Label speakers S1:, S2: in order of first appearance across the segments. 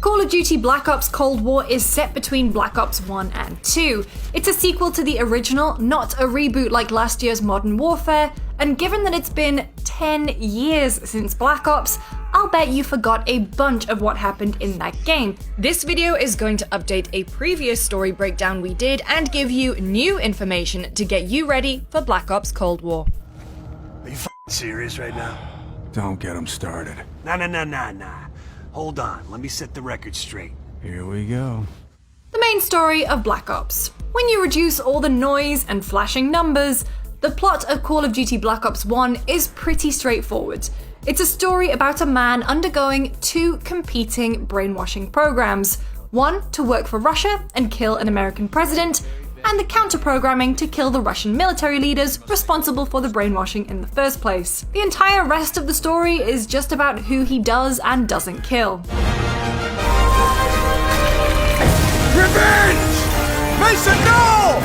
S1: Call of Duty Black Ops Cold War is set between Black Ops 1 and 2. It's a sequel to the original, not a reboot like last year's Modern Warfare, and given that it's been 10 years since Black Ops, I'll bet you forgot a bunch of what happened in that game. This video is going to update a previous story breakdown we did and give you new information to get you ready for Black Ops Cold War.
S2: Are you serious right now?
S3: Don't get him started.
S2: Nah. Hold on, let me set the record straight.
S3: Here we go.
S1: The main story of Black Ops. When you reduce all the noise and flashing numbers, the plot of Call of Duty Black Ops 1 is pretty straightforward. It's a story about a man undergoing two competing brainwashing programs. One to work for Russia and kill an American president, and the counter-programming to kill the Russian military leaders responsible for the brainwashing in the first place. The entire rest of the story is just about who he does and doesn't kill.
S3: Revenge! Mason, no!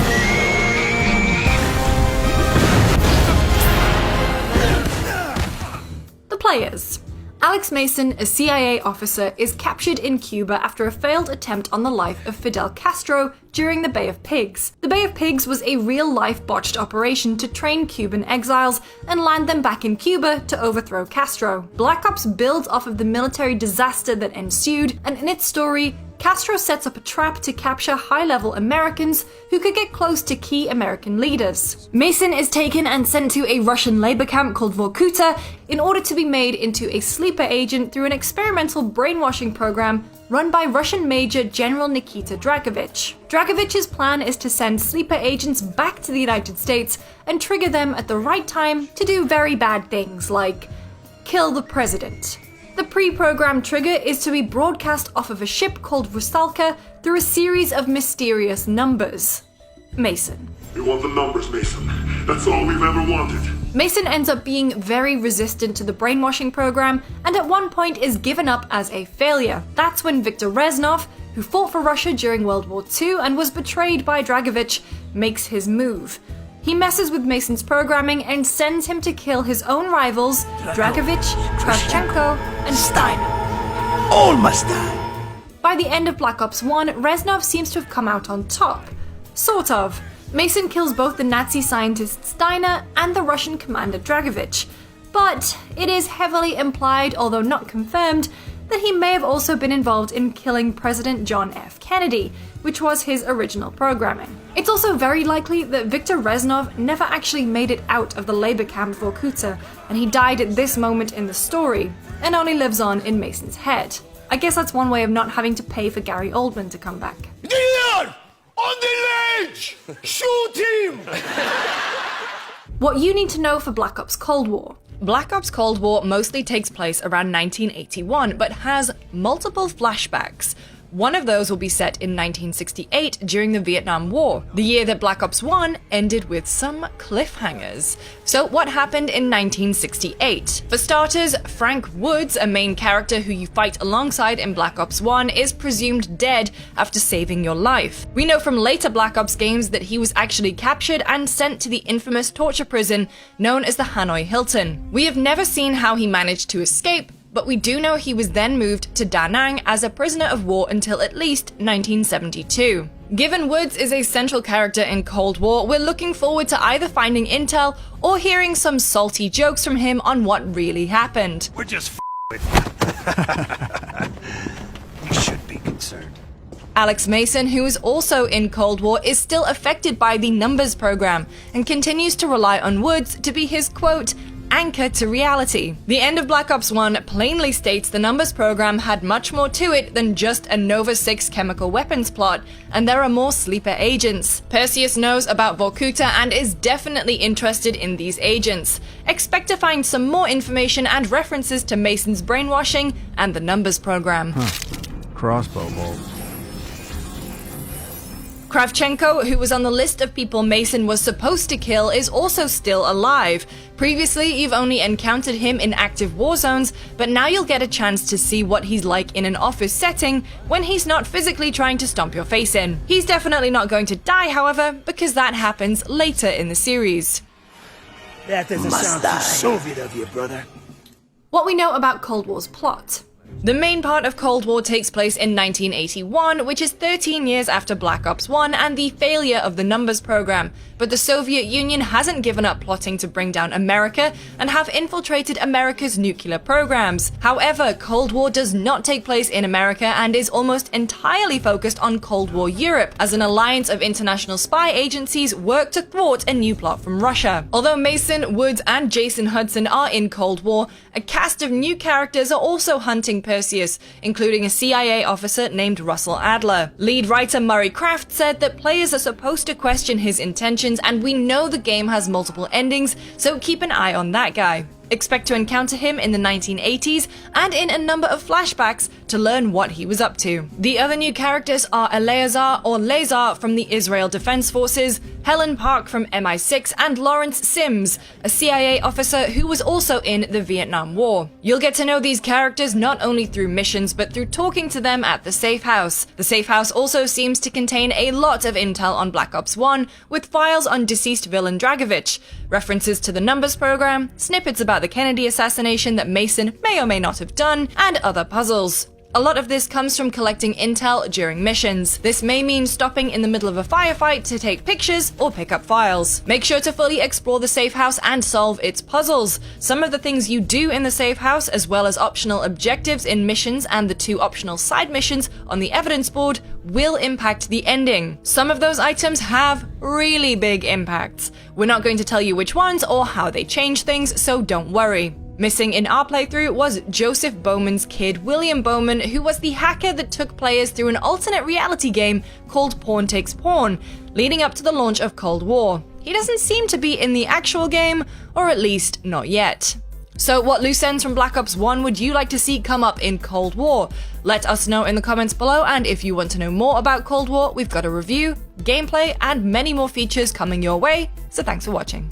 S1: The players. Alex Mason, a CIA officer, is captured in Cuba after a failed attempt on the life of Fidel Castro during the Bay of Pigs. The Bay of Pigs was a real-life botched operation to train Cuban exiles and land them back in Cuba to overthrow Castro. Black Ops builds off of the military disaster that ensued, and in its story, Castro sets up a trap to capture high-level Americans who could get close to key American leaders. Mason is taken and sent to a Russian labor camp called Vorkuta in order to be made into a sleeper agent through an experimental brainwashing program run by Russian Major General Nikita Dragovich. Dragovich's plan is to send sleeper agents back to the United States and trigger them at the right time to do very bad things like kill the president. The pre-programmed trigger is to be broadcast off of a ship called Rusalka through a series of mysterious numbers. Mason.
S4: We want the numbers, Mason. That's all we've ever wanted.
S1: Mason ends up being very resistant to the brainwashing program and at one point is given up as a failure. That's when Viktor Reznov, who fought for Russia during World War II and was betrayed by Dragovich, makes his move. He messes with Mason's programming and sends him to kill his own rivals, Dragovich, Kravchenko, and Steiner.
S2: All must die.
S1: By the end of Black Ops 1, Reznov seems to have come out on top. Sort of. Mason kills both the Nazi scientist Steiner and the Russian commander Dragovich, but it is heavily implied, although not confirmed, that he may have also been involved in killing President John F. Kennedy, which was his original programming. It's also very likely that Viktor Reznov never actually made it out of the labor camp Vorkuta, and he died at this moment in the story, and only lives on in Mason's head. I guess that's one way of not having to pay for Gary Oldman to come back.
S2: Here! On the ledge! Shoot him!
S1: What you need to know for Black Ops Cold War.
S5: Black Ops Cold War mostly takes place around 1981, but has multiple flashbacks. One of those will be set in 1968 during the Vietnam War, the year that Black Ops 1 ended with some cliffhangers. So what happened in 1968? For starters, Frank Woods, a main character who you fight alongside in Black Ops 1, is presumed dead after saving your life. We know from later Black Ops games that he was actually captured and sent to the infamous torture prison known as the Hanoi Hilton. We have never seen how he managed to escape, but we do know he was then moved to Da Nang as a prisoner of war until at least 1972. Given Woods is a central character in Cold War, we're looking forward to either finding intel or hearing some salty jokes from him on what really happened.
S2: We're just with you. You should be concerned.
S5: Alex Mason, who is also in Cold War, is still affected by the numbers program and continues to rely on Woods to be his, quote, anchor to reality. The end of Black Ops 1 plainly states the numbers program had much more to it than just a Nova 6 chemical weapons plot, and there are more sleeper agents. Perseus knows about Vorkuta and is definitely interested in these agents. Expect to find some more information and references to Mason's brainwashing and the numbers program.
S3: Crossbow bolts.
S5: Kravchenko, who was on the list of people Mason was supposed to kill, is also still alive. Previously, you've only encountered him in active war zones, but now you'll get a chance to see what he's like in an office setting when he's not physically trying to stomp your face in. He's definitely not going to die, however, because that happens later in the series.
S2: That doesn't sound too Soviet of you, brother.
S1: What we know about Cold War's plot.
S5: The main part of Cold War takes place in 1981, which is 13 years after Black Ops 1 and the failure of the Numbers program, but the Soviet Union hasn't given up plotting to bring down America and have infiltrated America's nuclear programs. However, Cold War does not take place in America and is almost entirely focused on Cold War Europe, as an alliance of international spy agencies work to thwart a new plot from Russia. Although Mason, Woods, and Jason Hudson are in Cold War, a cast of new characters are also hunting Perseus, including a CIA officer named Russell Adler. Lead writer Murray Kraft said that players are supposed to question his intentions, and we know the game has multiple endings, so keep an eye on that guy. Expect to encounter him in the 1980s and in a number of flashbacks to learn what he was up to. The other new characters are Eleazar or Lazar from the Israel Defense Forces, Helen Park from MI6, and Lawrence Sims, a CIA officer who was also in the Vietnam War. You'll get to know these characters not only through missions but through talking to them at the Safe House. The Safe House also seems to contain a lot of intel on Black Ops 1, with files on deceased villain Dragovich, references to the Numbers program, snippets about the Kennedy assassination that Mason may or may not have done, and other puzzles. A lot of this comes from collecting intel during missions. This may mean stopping in the middle of a firefight to take pictures or pick up files. Make sure to fully explore the Safe House and solve its puzzles. Some of the things you do in the Safe House, as well as optional objectives in missions and the 2 optional side missions on the evidence board, will impact the ending. Some of those items have really big impacts. We're not going to tell you which ones or how they change things, so don't worry. Missing in our playthrough was Joseph Bowman's kid, William Bowman, who was the hacker that took players through an alternate reality game called Porn Takes Porn, leading up to the launch of Cold War. He doesn't seem to be in the actual game, or at least not yet. So what loose ends from Black Ops 1 would you like to see come up in Cold War? Let us know in the comments below, and if you want to know more about Cold War, we've got a review, gameplay, and many more features coming your way, so thanks for watching.